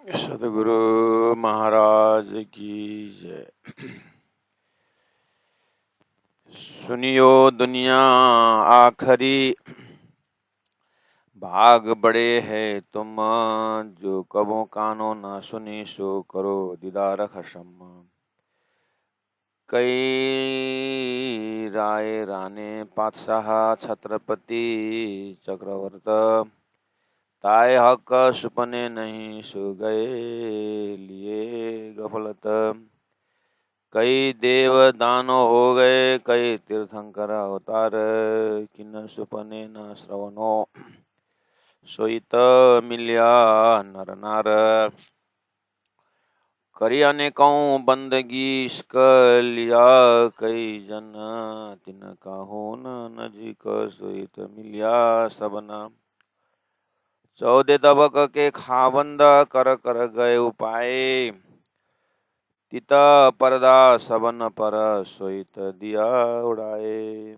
सदगुरु महाराज की जय। सुनियो दुनिया आखरी, भाग बड़े है तुम, जो कबो कानो ना सुनी सो करो दीदार खसम। कई राय राणे पातशाह छत्रपति चक्रवर्त, ताए हक सुपने नहीं सो गए लिए गफलत। कई देव दानो हो गए कई तीर्थंकर अवतार, किन सुपने न श्रवणो सोईत मिल्या नर नार। करी अनेकों बंदगी इसक लिया, कई जन तिन काहू नजीक सोईत मिल्या सबना। 14 तबक के खाबंद कर कर गए उपाय, तित परदा सबन पर सोईत दिया उड़ाए।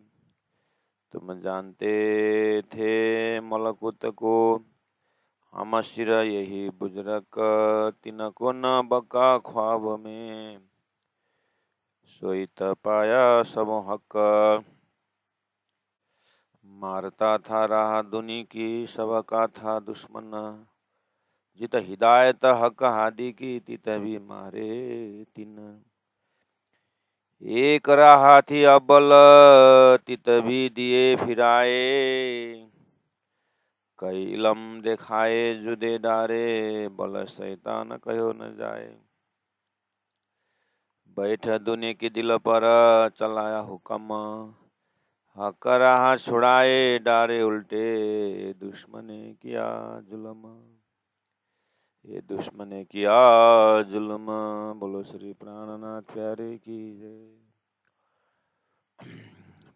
तुम जानते थे मलकुत को, हम सिर यही बुजरक, तिनको न बका ख्वाब में सोईत पाया सब हक। मारता था राह दुनी की सबका था दुश्मन, जित हिदायत हक हादी की तित भी मारे तिन। एक राह थी अबल तित भी दिए फिराए, कई इलम दिखाए जुदे डारे, बल शैतान कहो न जाए। बैठ दुनिया के दिल पर चलाया हुक्म, हक राह छुड़ाए डारे उल्टे, दुश्मन ने किया जुल्म, ये दुश्मन ने किया जुल्म। बोलो श्री प्राणनाथ प्यारे की जय।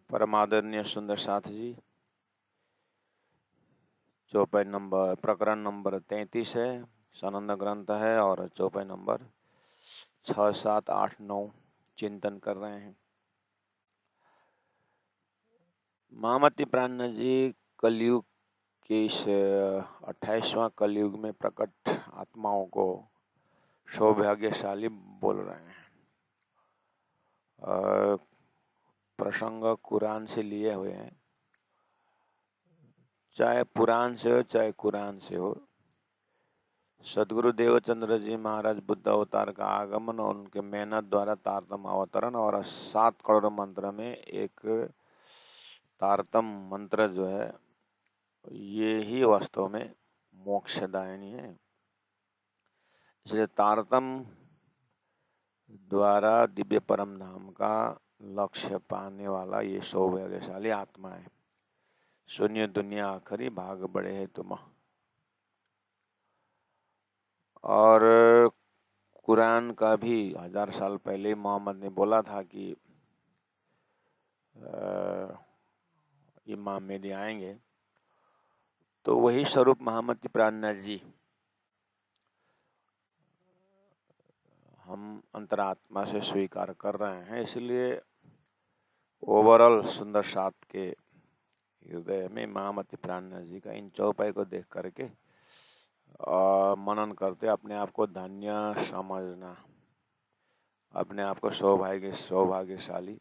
परमादरणीय सुंदर साथ जी, चौपाई नंबर प्रकरण नंबर 33 है, सनंद ग्रंथ है और चौपाई नंबर 6, 7, 8, 9 चिंतन कर रहे हैं। महामती प्राण जी कलयुग के इस 28वां कलयुग में प्रकट आत्माओं को सौभाग्यशाली बोल रहे हैं। प्रसंग कुरान से लिए हुए हैं, चाहे पुराण से हो चाहे कुरान से हो। सदगुरु देवचंद्र जी महाराज बुद्ध अवतार का आगमन और उनके मेहनत द्वारा तारतम अवतरण और 7 करोड़ मंत्र में एक तारतम मंत्र जो है, ये ही वास्तव में मोक्षदायिनी है। इसलिए तारतम द्वारा दिव्य परम धाम का लक्ष्य पाने वाला ये सौभाग्यशाली आत्मा है। सुनिए दुनिया आखरी, भाग बड़े है तुम। और कुरान का भी 1000 साल पहले मोहम्मद ने बोला था कि इमाम मेहदी आएंगे, तो वही स्वरूप महामती प्राणनाथ जी हम अंतरात्मा से स्वीकार कर रहे हैं। इसलिए ओवरऑल सुंदर साथ के हृदय में महामती प्राणनाथ जी का इन चौपाई को देख करके मनन करते अपने आप को धन्य समझना, अपने आप को सौभाग्यशाली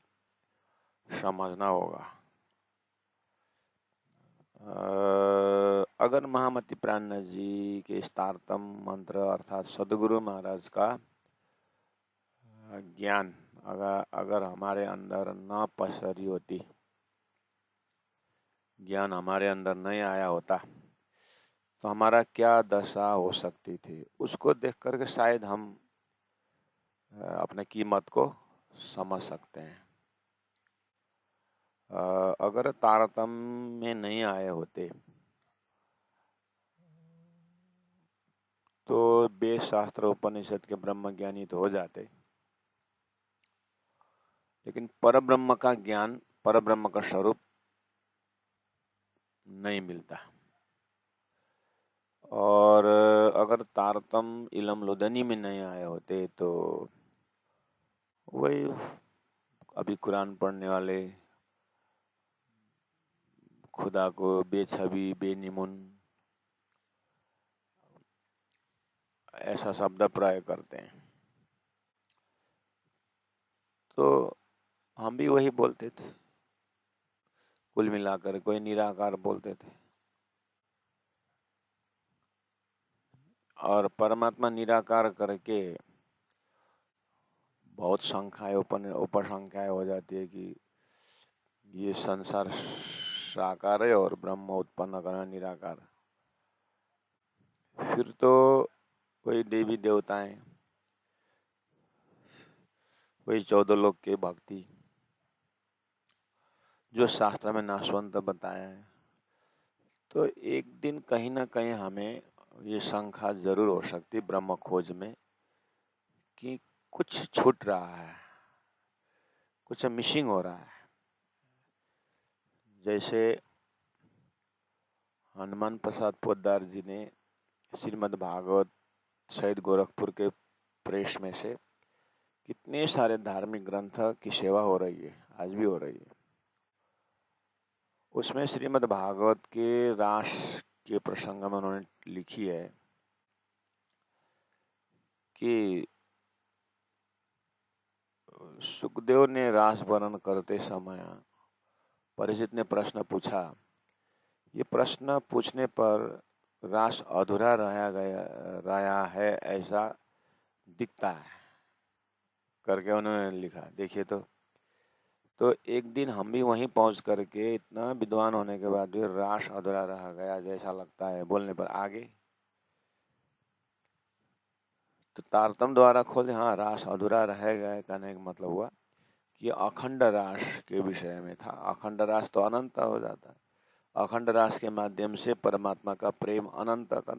समझना होगा। अगर महामती प्राणनाथ जी के इस तारतम मंत्र अर्थात सदगुरु महाराज का ज्ञान अगर हमारे अंदर न पसरी होती, ज्ञान हमारे अंदर नहीं आया होता, तो हमारा क्या दशा हो सकती थी, उसको देख करके शायद हम अपने कीमत को समझ सकते हैं। अगर तारतम्य में नहीं आए होते तो वेद शास्त्र उपनिषद के ब्रह्म ज्ञानी तो हो जाते, लेकिन परब्रह्म का ज्ञान, परब्रह्म का स्वरूप नहीं मिलता। और अगर तारतम इलम लुदनी में नहीं आए होते तो वही अभी कुरान पढ़ने वाले खुदा को बेछबी बेनिमुन ऐसा शब्द प्रयोग करते हैं। तो हम भी वही बोलते थे, कुल मिलाकर कोई निराकार बोलते थे, और परमात्मा निराकार करके बहुत संख्याएं उपसंख्याएं हो जाती है कि ये संसार साकार है और ब्रह्म उत्पन्न करना निराकार। फिर तो कोई देवी देवताएं, कोई 14 लोक के भक्ति, जो शास्त्र में नाशवंत बताया है। तो एक दिन कहीं ना कहीं हमें ये शंका जरूर हो सकती ब्रह्म खोज में कि कुछ छूट रहा है, कुछ मिसिंग हो रहा है। जैसे हनुमान प्रसाद पोद्दार जी ने श्रीमद् भागवत सहित गोरखपुर के प्रेस में से कितने सारे धार्मिक ग्रंथ की सेवा हो रही है, आज भी हो रही है। उसमें श्रीमद् भागवत के रास के प्रसंग में उन्होंने लिखी है कि सुखदेव ने रास वर्णन करते समय परीक्षित ने प्रश्न पूछा। ये प्रश्न पूछने पर रास अधूरा रहा है ऐसा दिखता है करके उन्होंने लिखा। देखिए तो एक दिन हम भी वहीं पहुंच करके इतना विद्वान होने के बाद भी रास अधूरा रह गया जैसा लगता है बोलने पर आगे। तो तारतम द्वारा खोले, हाँ रास अधूरा रह गया कहने का मतलब हुआ कि अखंड रास के विषय में था। अखंड रास तो अनंत हो जाता है। अखंड रास के माध्यम से परमात्मा का प्रेम अनंत का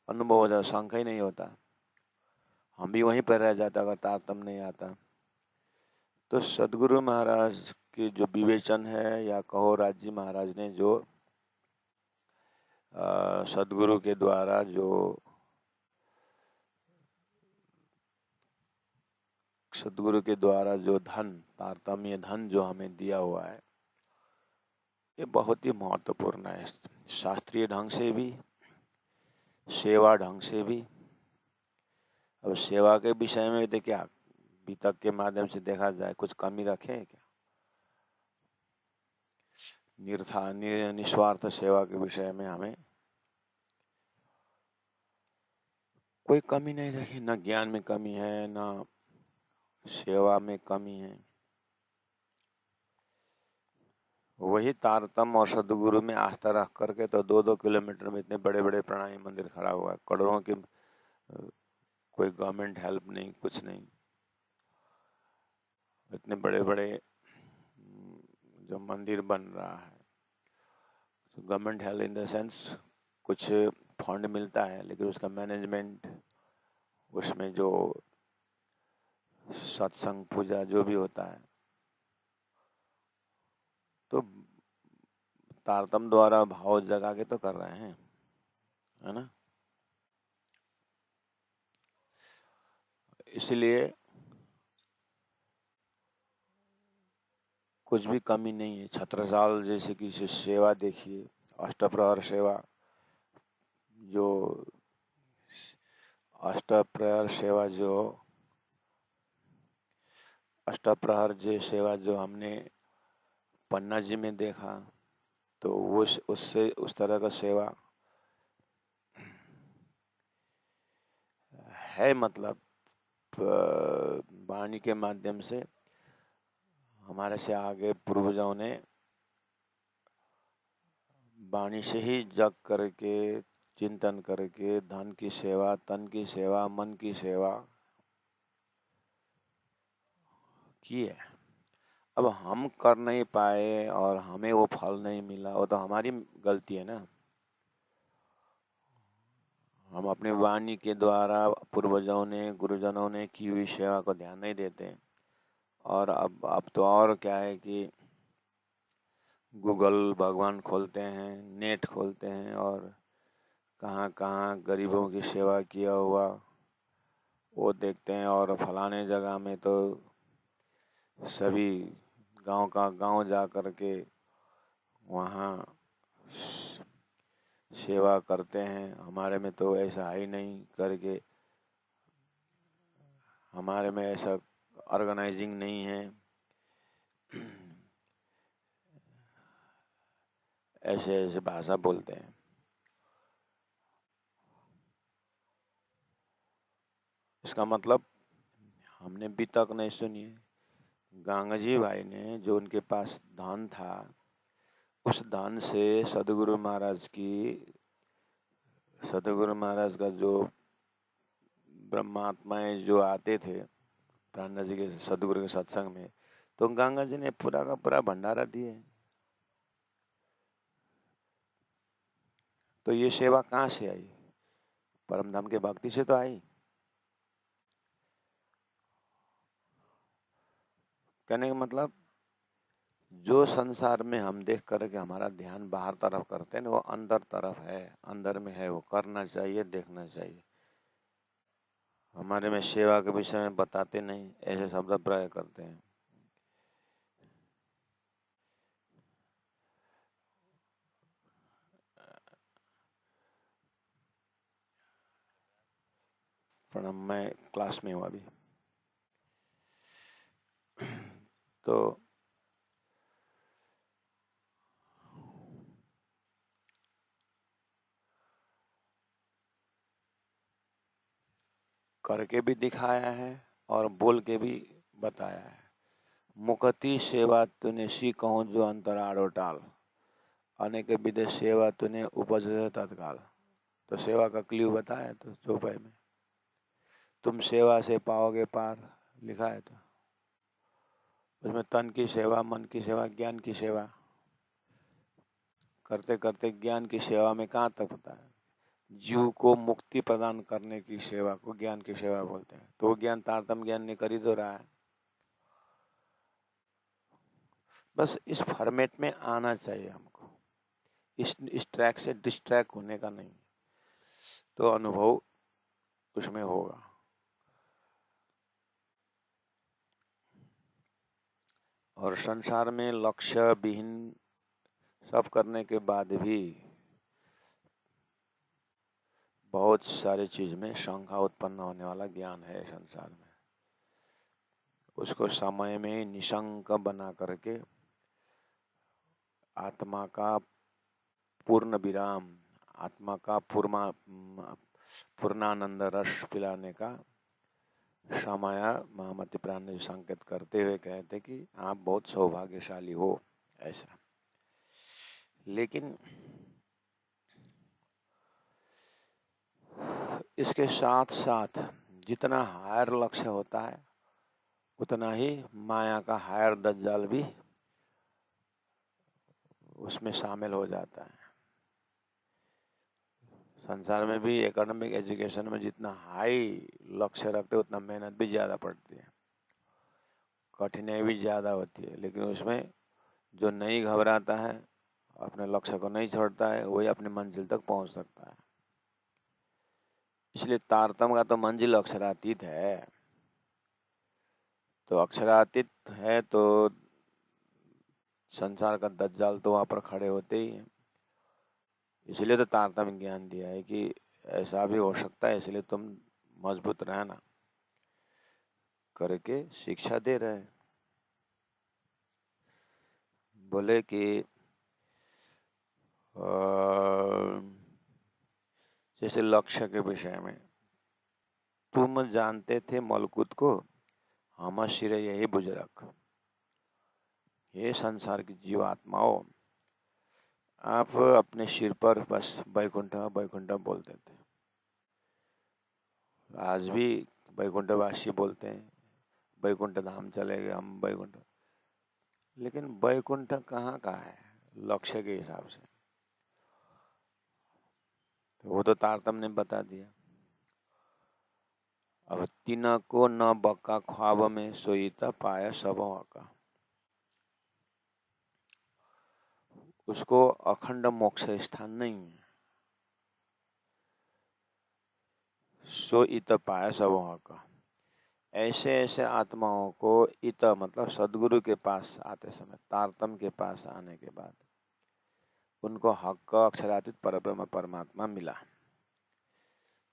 अनुभव हो जाता, शंका ही नहीं होता। हम भी वहीं पर रह जाता अगर तारतम नहीं आता। तो सदगुरु महाराज के जो विवेचन है, या कहो राजी महाराज ने जो सदगुरु के द्वारा जो धन, तारतम्य धन जो हमें दिया हुआ है, ये बहुत ही महत्वपूर्ण है। शास्त्रीय ढंग से भी, सेवा ढंग से भी। अब सेवा के विषय में तो क्या वितक के माध्यम से देखा जाए कुछ कमी रखे क्या? निस्वार्थ सेवा के विषय में हमें कोई कमी नहीं रखी। न ज्ञान में कमी है, न सेवा में कमी है। वही तारतम और सदगुरु में आस्था रख करके तो 2-2 किलोमीटर में इतने बड़े बड़े प्रणामी मंदिर खड़ा हुआ है। करोड़ों की कोई गवर्नमेंट हेल्प नहीं, कुछ नहीं। इतने बड़े बड़े जो मंदिर बन रहा है, तो government help in the sense कुछ फंड मिलता है, लेकिन उसका मैनेजमेंट, उसमें जो सत्संग पूजा जो भी होता है, तो तारतम द्वारा भाव जगा के तो कर रहे हैं, है ना। इसलिए कुछ भी कमी नहीं है। छत्रसाल जैसे की सेवा देखिए, अष्टप्रहर सेवा, जो अष्टप्रहर सेवा जो हमने पन्ना जी में देखा, तो वो उससे उस तरह का सेवा है। मतलब वाणी के माध्यम से हमारे से आगे पूर्वजों ने वाणी से ही जग करके, चिंतन करके धन की सेवा, तन की सेवा, मन की सेवा की है। अब हम कर नहीं पाए और हमें वो फल नहीं मिला, वो तो हमारी गलती है ना। हम अपनी वाणी के द्वारा पूर्वजों ने, गुरुजनों ने की हुई सेवा को ध्यान नहीं देते। और अब तो और क्या है कि गूगल भगवान खोलते हैं, नेट खोलते हैं, और कहाँ कहाँ गरीबों की सेवा किया हुआ वो देखते हैं। और फलाने जगह में तो सभी गांव का गांव जा कर के वहाँ सेवा करते हैं, हमारे में तो ऐसा ही नहीं करके हमारे में ऐसा ऑर्गेनाइजिंग नहीं है, ऐसे ऐसे भाषा बोलते हैं। इसका मतलब हमने भी तक नहीं सुनी है। गंगा जी भाई ने जो उनके पास धन था, उस धन से सदगुरु महाराज का जो ब्रह्मात्माएं जो आते थे प्राणनाथ जी के सदगुरु के सत्संग में, तो गंगा जी ने पूरा का पूरा भंडारा दिए। तो ये सेवा कहाँ से आई? परम धाम के भक्ति से तो आई। कहने का मतलब जो संसार में हम देख कर के हमारा ध्यान बाहर तरफ करते हैं ना, वो अंदर तरफ है, अंदर में है, वो करना चाहिए, देखना चाहिए। हमारे में सेवा के विषय में बताते नहीं, ऐसे शब्द प्रयोग करते हैं। पर मैं क्लास में हूँ अभी। तो करके भी दिखाया है और बोल के भी बताया है। मुकति सेवा तूने सी कहूँ जो अंतराड़ो टाल, अनेक विधि सेवा तूने उपज तत्काल। तो सेवा का क्ल्यू बताया तो चौपाई में, तुम सेवा से पाओगे पार, लिखा है। तो उसमें तन की सेवा, मन की सेवा, ज्ञान की सेवा करते करते ज्ञान की सेवा में कहाँ तक होता है? जीव को मुक्ति प्रदान करने की सेवा को ज्ञान की सेवा बोलते हैं। तो वो ज्ञान तारतम्य ज्ञान नहीं कर ही तो रहा है। बस इस फॉर्मेट में आना चाहिए हमको, इस ट्रैक से डिस्ट्रैक्ट होने का नहीं, तो अनुभव उसमें होगा। और संसार में लक्ष्य विहीन सब करने के बाद भी बहुत सारी चीज में शंका उत्पन्न होने वाला ज्ञान है संसार में। उसको समय में निशंक बना करके आत्मा का पूर्ण विराम, आत्मा का पूर्णानंद रस पिलाने का समाया महामति प्राण ने संकेत करते हुए कहते कि आप बहुत सौभाग्यशाली हो ऐसा। लेकिन इसके साथ साथ जितना हायर लक्ष्य होता है, उतना ही माया का हायर दज्जाल भी उसमें शामिल हो जाता है। संसार में भी एकेडमिक एजुकेशन में जितना हाई लक्ष्य रखते उतना मेहनत भी ज़्यादा पड़ती है, कठिनाई भी ज़्यादा होती है। लेकिन उसमें जो नहीं घबराता है, अपने लक्ष्य को नहीं छोड़ता है, वही अपनी मंजिल तक पहुंच सकता है। इसलिए तारतम्य का तो मंजिल अक्षरातीत है। तो अक्षरातीत है तो संसार का दज्जाल तो वहाँ पर खड़े होते ही हैं। इसलिए तो तारतम्य ज्ञान दिया है कि ऐसा भी हो सकता है, इसलिए तुम मजबूत रहना करके शिक्षा दे रहे हैं। बोले कि जैसे लक्ष्य के विषय में, तुम जानते थे मलकुत को, हम सिर यही बुजुर्ग। ये संसार की जीवात्माओं, आप अपने सिर पर बस वैकुंठ वैकुंठ बोलते थे। आज भी वैकुंठवासी बोलते हैं, वैकुंठ धाम चले गए हम वैकुंठ। लेकिन वैकुंठ कहाँ का है लक्ष्य के हिसाब से? तो वो तो तारतम्य ने बता दिया। अब तीन को न बक्का ख्वाब में सोईता पाया सबों का, उसको अखंड मोक्ष स्थान नहीं है। सो इत पाया सबों का, ऐसे ऐसे आत्माओं को इत मतलब सदगुरु के पास आते समय, तारतम्य के पास आने के बाद उनको हक अक्षरातीत परब्रह्म परमात्मा मिला।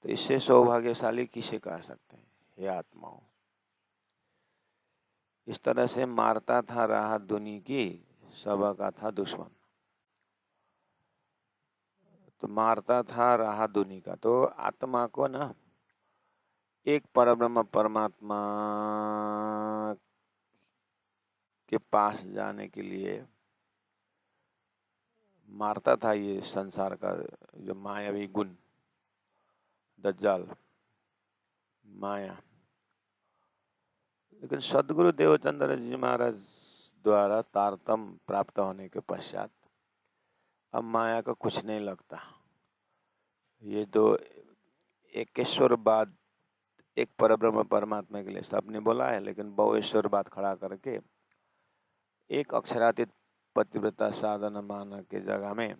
तो इससे सौभाग्यशाली किसे कह सकते हैं? हे आत्माओं, इस तरह से मारता था राह दुनी की, सब का था दुश्मन। तो मारता था राह दुनी का, तो आत्मा को ना एक परब्रह्म परमात्मा के पास जाने के लिए मारता था ये संसार का जो मायावी गुण, दज्जाल, माया। लेकिन सदगुरु देवचंद्र जी महाराज द्वारा तारतम प्राप्त होने के पश्चात अब माया का कुछ नहीं लगता। ये तो एकेश्वरवाद, एक परब्रह्म परमात्मा के लिए सबने बोला है, लेकिन बहुईश्वरवाद खड़ा करके एक अक्षरातीत पतिव्रता साधन माना के जगह में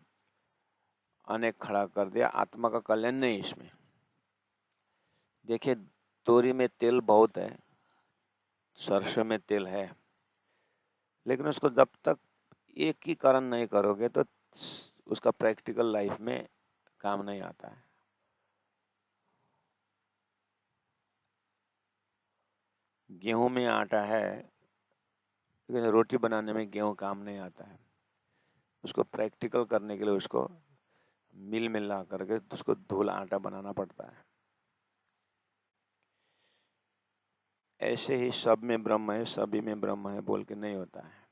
अनेक खड़ा कर दिया। आत्मा का कल्याण नहीं इसमें। देखिए, तोरी में तेल बहुत है, सरसों में तेल है, लेकिन उसको जब तक एकीकरण नहीं करोगे तो उसका प्रैक्टिकल लाइफ में काम नहीं आता है। गेहूं में आटा है, लेकिन रोटी बनाने में गेहूं काम नहीं आता है। उसको प्रैक्टिकल करने के लिए उसको मिल में ला करके उसको धूल आटा बनाना पड़ता है। ऐसे ही सब में ब्रह्म है, सभी में ब्रह्म है बोल के नहीं होता है,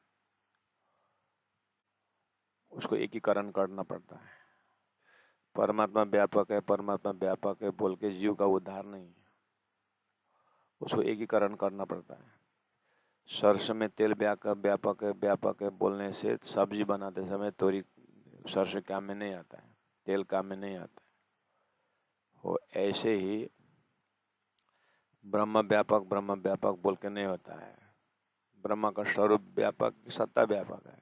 उसको एकीकरण करना पड़ता है। परमात्मा व्यापक है, परमात्मा व्यापक है बोल के जीव का उद्धार नहीं है, उसको एकीकरण करना पड़ता है। सरसों में तेल व्यापक है, व्यापक है बोलने से सब्जी बनाते समय थोड़ी सरसों काम में नहीं आता है, तेल काम में नहीं आता है। वो ऐसे ही ब्रह्म व्यापक बोल के नहीं होता है। ब्रह्म का स्वरूप व्यापक, सत्ता व्यापक है।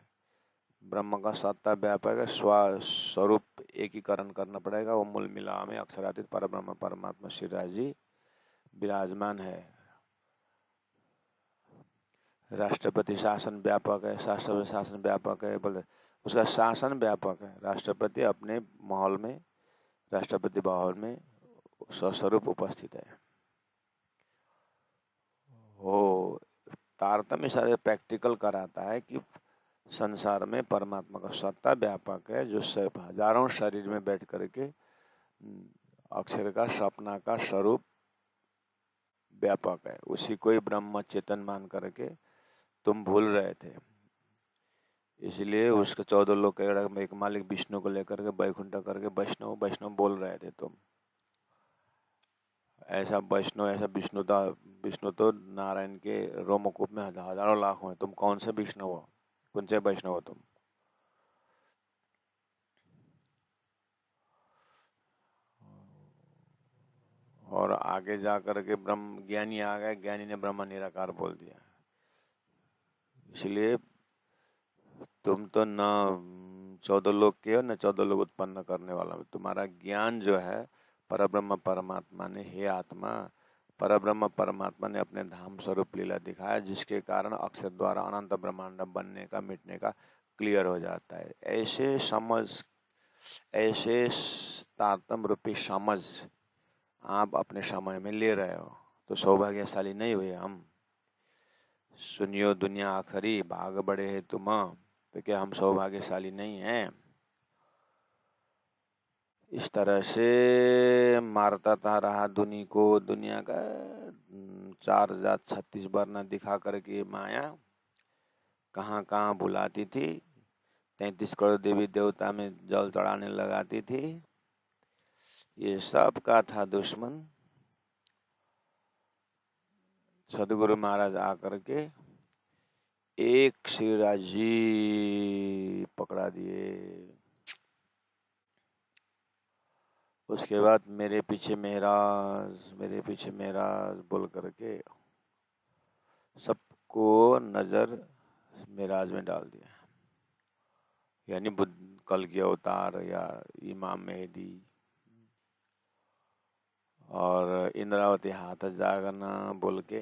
ब्रह्म का सत्ता व्यापक है, स्वरूप एकीकरण करना पड़ेगा। वो मूल मिला में अक्षरातीत परब्रह्म परमात्मा श्री राज जी विराजमान है। राष्ट्रपति शासन व्यापक है, शास्त्रपति शासन व्यापक है बोले, उसका शासन व्यापक है। राष्ट्रपति अपने माहौल में, राष्ट्रपति भवन में स्वस्वरूप उपस्थित है। वो तारतम्य सारे प्रैक्टिकल कराता है कि संसार में परमात्मा का सत्ता व्यापक है, जो हजारों शरीर में बैठ करके अक्षर का सपना का स्वरूप व्यापक है। उसी को ही ब्रह्म चेतन मान करके तुम भूल रहे थे। इसलिए उसके 14 लोग का एक मालिक विष्णु को लेकर के बैकुंठ करके वैष्णव वैष्णव बोल रहे थे तुम। ऐसा वैष्णव, ऐसा विष्णु तो नारायण के रोमकूप में हजारों लाख हैं। तुम कौन से विष्णु हो, कौन से वैष्णव हो तुम? और आगे जा करके ब्रह्म ज्ञानी आ गए, ज्ञानी ने ब्रह्म निराकार बोल दिया। इसलिए तुम तो न 14 लोग के हो, न 14 लोग उत्पन्न करने वाला। तुम्हारा ज्ञान जो है परब्रह्म परमात्मा ने, हे आत्मा, परब्रह्म परमात्मा ने अपने धाम स्वरूप लीला दिखाया, जिसके कारण अक्षर द्वारा अनंत ब्रह्मांड बनने का, मिटने का क्लियर हो जाता है। ऐसे समझ, ऐसे तारतम रूपी समझ आप अपने समय में ले रहे हो तो सौभाग्यशाली नहीं हुए हम? सुनियो दुनिया आखरी, भाग बड़े है तुम, तो क्या हम सौभाग्यशाली नहीं हैं? इस तरह से मारता था रहा दुनी को, दुनिया का 4036 वर्ण दिखा करके माया कहाँ कहाँ बुलाती थी। 33 करोड़ देवी देवता में जल चढ़ाने लगाती थी। ये सब का था दुश्मन। सदगुरु महाराज आकर के एक श्रीराज जी पकड़ा दिए। उसके बाद मेरे पीछे महाराज, मेरे पीछे महाराज बोल करके सबको नजर महाराज में डाल दिया। यानी बुद्ध कल की अवतार या इमाम मेहदी। और इंद्रावती हाथ जागना बोल के,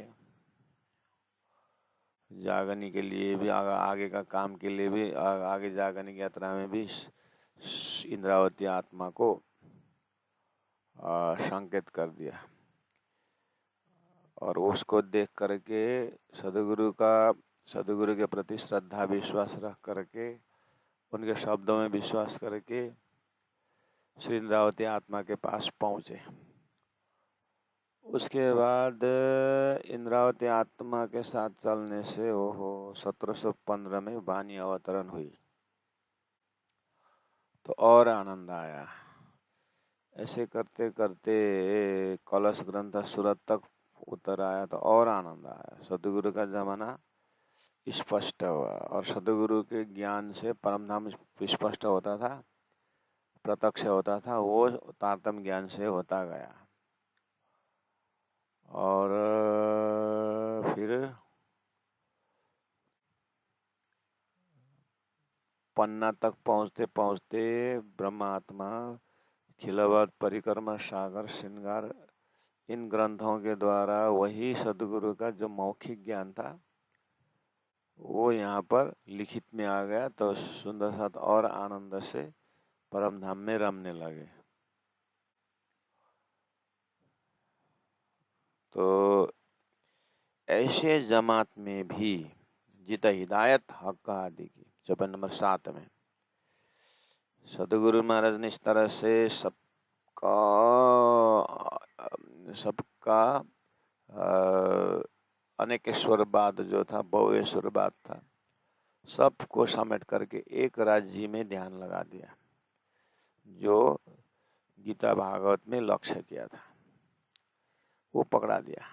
जागने के लिए भी, आगे का काम के लिए भी, आगे जागने की यात्रा में भी इंद्रावती आत्मा को संकेत कर दिया। और उसको देख करके सदगुरु के प्रति श्रद्धा विश्वास रख करके, उनके शब्दों में विश्वास करके श्री इंद्रावती आत्मा के पास पहुँचे। उसके बाद इंद्रावती आत्मा के साथ चलने से 1715 में वाणी अवतरण हुई तो और आनंद आया। ऐसे करते करते कलश ग्रंथ सूरत तक उतर आया तो और आनंद आया। सदगुरु का जमाना स्पष्ट हुआ और सदगुरु के ज्ञान से परमधाम स्पष्ट होता था, प्रत्यक्ष होता था, वो तारतम्य ज्ञान से होता गया। और फिर पन्ना तक पहुँचते पहुँचते ब्रह्मात्मा, खिलवत, परिक्रमा सागर, श्रृंगार, इन ग्रंथों के द्वारा वही सदगुरु का जो मौखिक ज्ञान था वो यहाँ पर लिखित में आ गया। तो सुंदर साथ और आनंद से परम धाम में रमने लगे। तो ऐसे जमात में भी जित हिदायत हक आदि की चौपाई नंबर 7 में सदगुरु महाराज ने इस तरह से सबका अनेकेश्वरवाद जो था, बहुएश्वरवाद था, सबको समेट करके एक राज्य में ध्यान लगा दिया जो गीता भागवत में लक्ष्य किया था, वो पकड़ा दिया।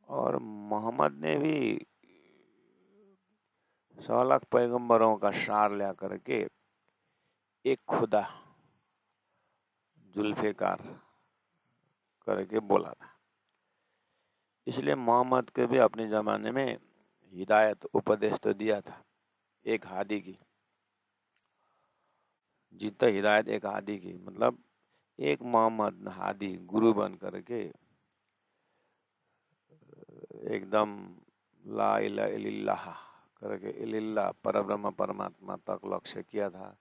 और मोहम्मद ने भी 100 लाख पैगंबरों का सार ला करके एक खुदा जुल्फिकार करके बोला था। इसलिए मोहम्मद के भी अपने जमाने में हिदायत उपदेश तो दिया था एक हादी की। जितना हिदायत एक हादी की मतलब एक मोहम्मद हादी गुरु बन करके एकदम ला इलाहा इल्लल्लाह करके इल्लल्लाह परब्रह्म परमात्मा तक लक्ष्य किया था।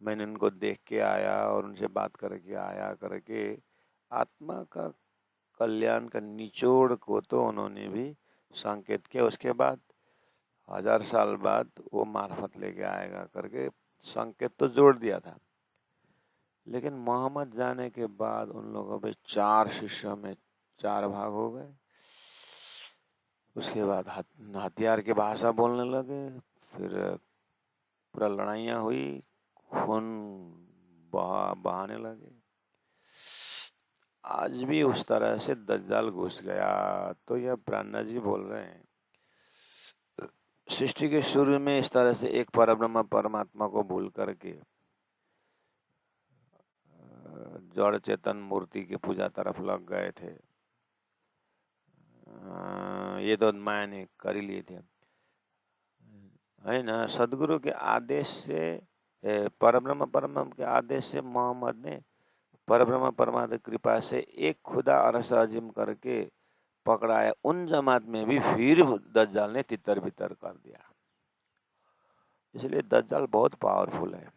मैंने उनको देख के आया और उनसे बात करके आया करके आत्मा का कल्याण का निचोड़ को तो उन्होंने भी संकेत किया। उसके बाद 1000 साल बाद वो मार्फत लेके आएगा करके संकेत तो जोड़ दिया था। लेकिन मोहम्मद जाने के बाद उन लोगों पे 4 शिष्यों में 4 भाग हो गए। उसके बाद हथियार की भाषा बोलने लगे, फिर पूरा लड़ाइयाँ हुई, खून बहाने लगे। आज भी उस तरह से दज्जाल घुस गया। तो यह प्राणा जी बोल रहे हैं सृष्टि के शुरू में इस तरह से एक परब्रह्म परमात्मा को भूल करके जड़ चेतन मूर्ति की पूजा तरफ लग गए थे। ये तो माया ने कर ही लिए थे, है ना। सदगुरु के आदेश से, परब्रह्म परमात्मा के आदेश से मोहम्मद ने परब्रह्म परमात्मा की कृपा से एक खुदा अरस अजीम करके पकड़ाया। उन जमात में भी फिर दज्जाल ने तितर बितर कर दिया। इसलिए दज्जाल बहुत पावरफुल है।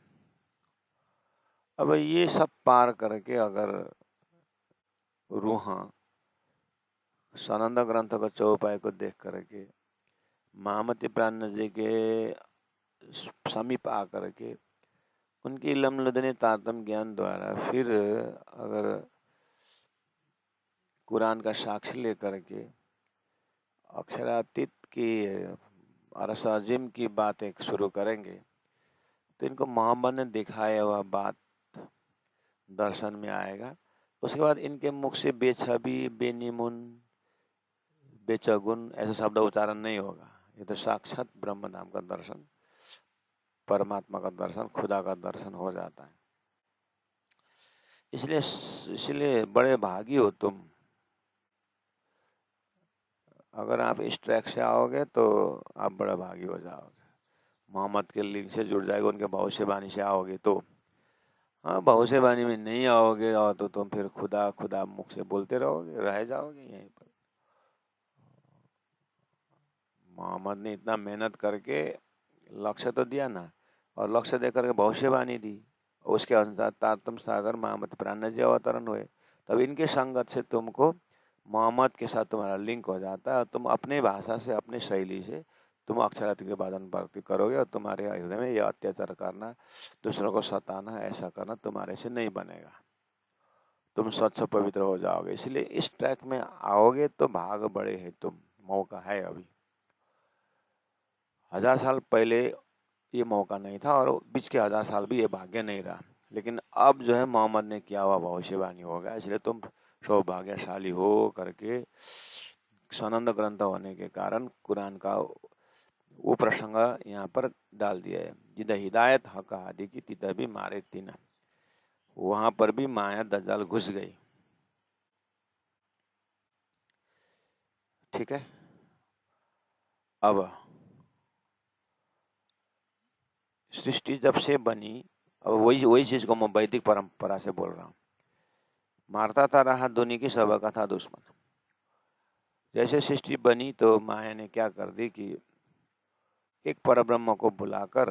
अब ये सब पार करके अगर रूह सनंद ग्रंथ का चौपाई को देख करके महामती प्राण जी के समीप आकर के उनकी लमलुदने तारतम ज्ञान द्वारा फिर अगर कुरान का साक्ष्य लेकर के अक्षरातीत की अरस अजीम की बातें शुरू करेंगे तो इनको मोहम्मद ने दिखाया हुआ बात दर्शन में आएगा। उसके बाद इनके मुख से बेछबी, बेनिमुन, बेचगुन ऐसे शब्द उच्चारण नहीं होगा। ये तो साक्षात ब्रह्म धाम का दर्शन, परमात्मा का दर्शन, खुदा का दर्शन हो जाता है। इसलिए बड़े भागी हो तुम। अगर आप इस ट्रैक से आओगे तो आप बड़ा भागी हो जाओगे। मोहम्मद के लिंक से जुड़ जाएगा, उनके भविष्यवाणी से आओगे तो। हाँ, भविष्यवाणी में नहीं आओगे और तो तुम फिर खुदा खुदा मुख से बोलते रहोगे, रह जाओगे यहीं पर। मोहम्मद ने इतना मेहनत करके लक्ष्य तो दिया ना, और लक्ष्य देकर के भविष्यवाणी दी, उसके अनुसार तारतम सागर महामती प्राण जी अवतरण हुए। तब इनके संगत से तुमको मोहम्मद के साथ तुम्हारा लिंक हो जाता है और तुम अपने भाषा से, अपनी शैली से तुम अक्षरार्थ के वादन भक्ति करोगे और तुम्हारे हृदय में यह अत्याचार करना, दूसरों को सताना, ऐसा करना तुम्हारे से नहीं बनेगा। तुम स्वच्छ पवित्र हो जाओगे। इसलिए इस ट्रैक में आओगे तो भाग बड़े है तुम, मौका है अभी। 1000 साल पहले ये मौका नहीं था और बीच के 1000 साल भी ये भाग्य नहीं रहा, लेकिन अब जो है मोहम्मद ने किया हुआ भविष्यवाणी होगा। इसलिए तुम सौभाग्यशाली हो करके सनंद ग्रंथ होने के कारण कुरान का वो प्रसंग यहाँ पर डाल दिया है। जिद हिदायत हक आदि की तित भी मारे तीन, वहां पर भी माया दज्जाल घुस गई। ठीक है। अब सृष्टि जब से बनी, अब वही वही चीज को मैं वैदिक परंपरा से बोल रहा हूँ। मारता था रहा दुनिया की, सबका था दुश्मन। जैसे सृष्टि बनी तो माया ने क्या कर दी कि एक परब्रह्म को बुलाकर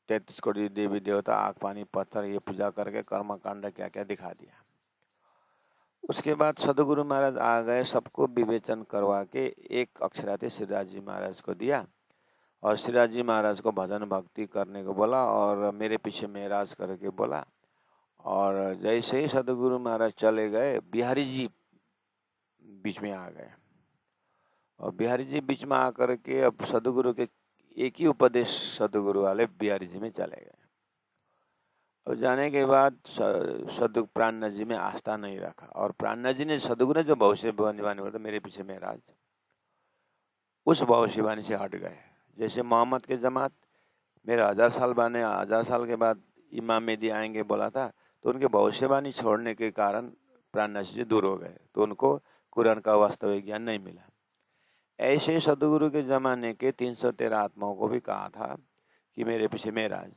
33 करोड़ देवी देवता, आग पानी पत्थर ये पूजा करके कर्म कांड क्या क्या दिखा दिया। उसके बाद सदगुरु महाराज आ गए, सबको विवेचन करवा के एक अक्षरार्थी श्रीराज जी महाराज को दिया और श्रीराज जी महाराज को भजन भक्ति करने को बोला और मेरे पीछे मेराज करके बोला। और जैसे ही सदगुरु महाराज चले गए, बिहारी जी बीच में आ गए और बिहारी जी बीच में आकर के अब सदगुरु के एक ही उपदेश सदगुरु वाले बिहारी जी में चले गए। और जाने के बाद सदगुरु प्राणनाथ जी में आस्था नहीं रखा और प्राणनाथ जी ने सदगुरु ने जो भविष्यवाणी बोला मेरे पीछे मेराज, उस भविष्यवाणी से हट गए। जैसे मोहम्मद के जमात मेरे 1000 साल बने, 1000 साल के बाद इमाम मेहदी आएंगे बोला था, तो उनके भविष्यवाणी छोड़ने के कारण प्राणनाथ जी दूर हो गए, तो उनको कुरान का वास्तविक ज्ञान नहीं मिला। ऐसे सदगुरु के जमाने के 313 आत्माओं को भी कहा था कि मेरे पीछे मेराज।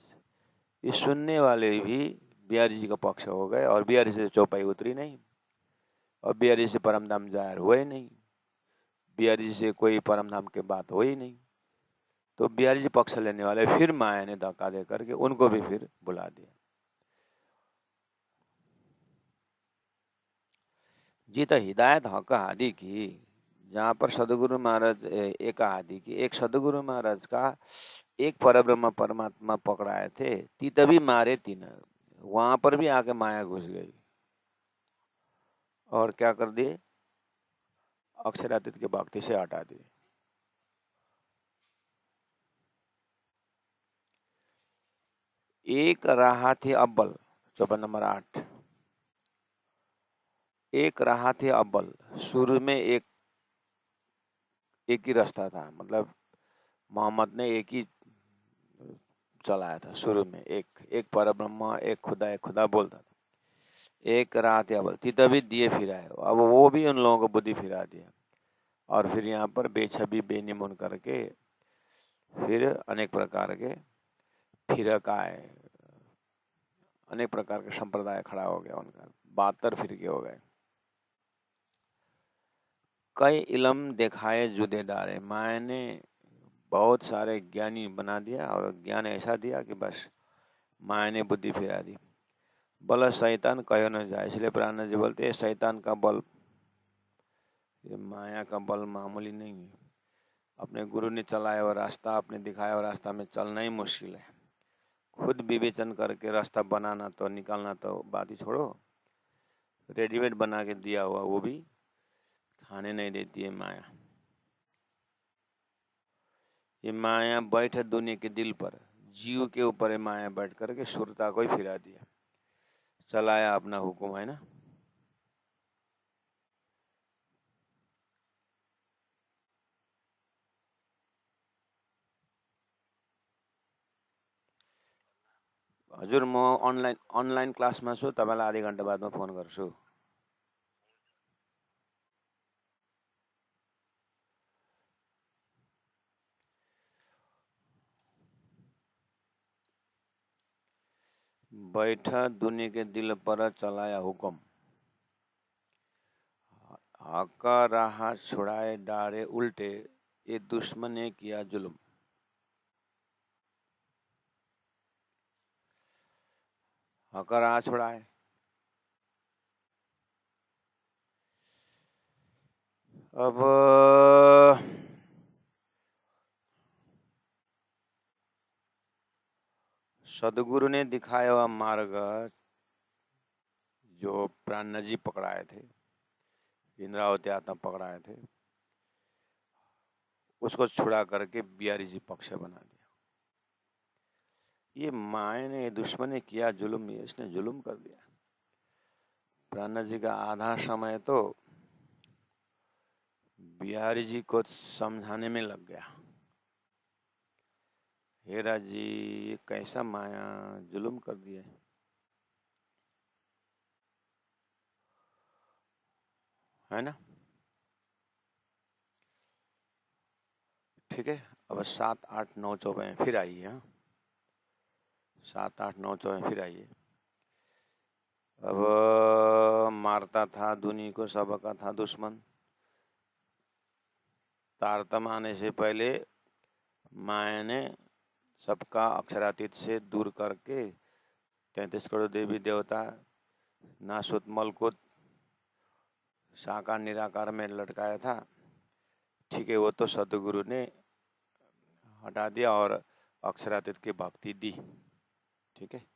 ये सुनने वाले भी बिहारी जी का पक्ष हो गए और बिहारी से चौपाई उतरी नहीं और बिहारी से परम धाम जाहिर हुआ ही नहीं, बिहारी जी से कोई परम धाम की बात हो ही नहीं। तो बिहारी जी पक्ष लेने वाले फिर माया ने धक्का दे करके उनको भी फिर बुला दिया। जी तो हिदायत हक आदि की, जहाँ पर सदगुरु महाराज एक आदि की, एक सदगुरु महाराज का एक परब्रह्म परमात्मा पकड़ाए थे, ती तभी मारे तीन, वहां पर भी आके माया घुस गई और क्या कर दिए, अक्षरातीत के भक्ति से हटा दिए। एक राह थी अव्वल, चौपन नंबर 8, एक राह थी अव्वल, शुरू में एक ही रास्ता था, मतलब मोहम्मद ने एक ही चलाया था शुरू में, एक परब्रह्म, एक खुदा बोलता था। एक राह थी अव्वल, थी तभी दिए फिराए, अब वो भी उन लोगों को बुद्धि फिरा दिया और फिर यहाँ पर बेछबी बेनिमुन करके फिर अनेक प्रकार के फिरक आए, अनेक प्रकार के संप्रदाय खड़ा हो गया उनका, 72 फिरके हो गए। कई इलम दिखाए जुदे डारे, माया ने बहुत सारे ज्ञानी बना दिया और ज्ञान ऐसा दिया कि बस माया ने बुद्धि फिरा दी। बल शैतान कहो न जाए, इसलिए प्राण जी बोलते हैं शैतान का बल, ये माया का बल मामूली नहीं है। अपने गुरु ने चलाया हुआ रास्ता, अपने दिखाया हुआ रास्ता में चलना ही मुश्किल है। खुद विवेचन करके रास्ता बनाना तो निकालना तो बात ही छोड़ो, रेडीमेड बना के दिया हुआ वो भी खाने नहीं देती है माया। ये माया बैठ दुनिया के दिल पर, जीव के ऊपर है माया बैठ करके सुरता को ही फिरा दिया, चलाया अपना हुक्म, है ना। हजुर म अनलाइन क्लासमा छु, तपाईँलाई आधी घन्टा बादमा फोन गर्छु। बैठा दुनिया के दिल पर चलाया हुक्म, हक राह छुड़ाए डारे उल्टे, ये दुश्मन ने किया जुल्म। हक राह छुड़ाए, अब सदगुरु ने दिखाया हुआ मार्ग जो प्राण जी पकड़ाए थे, इंद्रावती आत्मा पकड़ाए थे, उसको छुड़ा करके बिहारी जी पक्ष बना दिया। ये माए ने, दुश्मन ने किया जुल्म, इसने जुल्म कर दिया। प्राण जी का आधा समय तो बिहारी जी को समझाने में लग गया, हेरा जी ये कैसा माया, जुल्म कर दिए। है ना? ठीक है, अब 7, 8, 9 चौबे फिर आइए। हाँ, 7, 8, 9 चौबे फिर आइए। अब मारता था दुनी को, सबका था दुश्मन। तारतम आने से पहले माया ने सबका अक्षरातीत से दूर करके 33 करोड़ देवी देवता नासुत मलकुत साकार निराकार में लटकाया था। ठीक है, वो तो सतगुरु ने हटा दिया और अक्षरातीत की भक्ति दी। ठीक है,